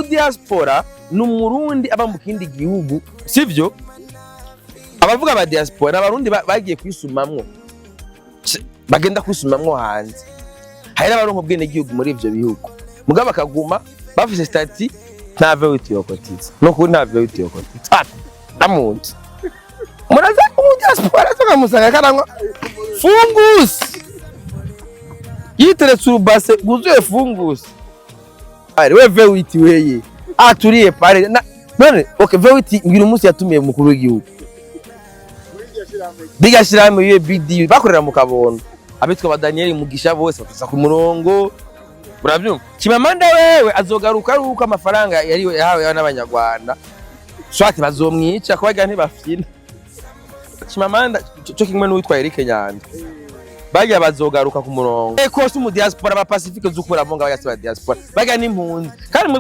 Diaspora n'umurundi aba mu kindi gihugu sivyo abavuga aba diaspora abarundi bagiye kwisumamwo bagenda kwisumamwo hanze hari n'abaronko bwene gihugu muri ivyo bihugu mugaba bakaguma bafise stati nta veut yokotiza no ku nta veut yokotiza namuntu muraza ku diaspora tukamusanga karango fungus yiteretse urubase guzuye fungus ari we veut weye aturiye pare none okay veut ngira umunsi yatumiye mukuru w'igihugu bigashiramo iyo bidi bakorera mu kabondo abitwa ba Daniel Mugisha bose bafisa ku murongo urabyumva Chimamanda wewe azogaruka ari uko amafaranga yari yahawe n'abanyarwanda swati bazomwica ko bagira ntibafyina Chimamanda cyo kimwe n'uwitwa Eric Nyanda bagira bazogaruka ku murongo ko mu diaspora ba Pacifique zukura bonga bagasaba diaspora bagira n'impunzi kandi mu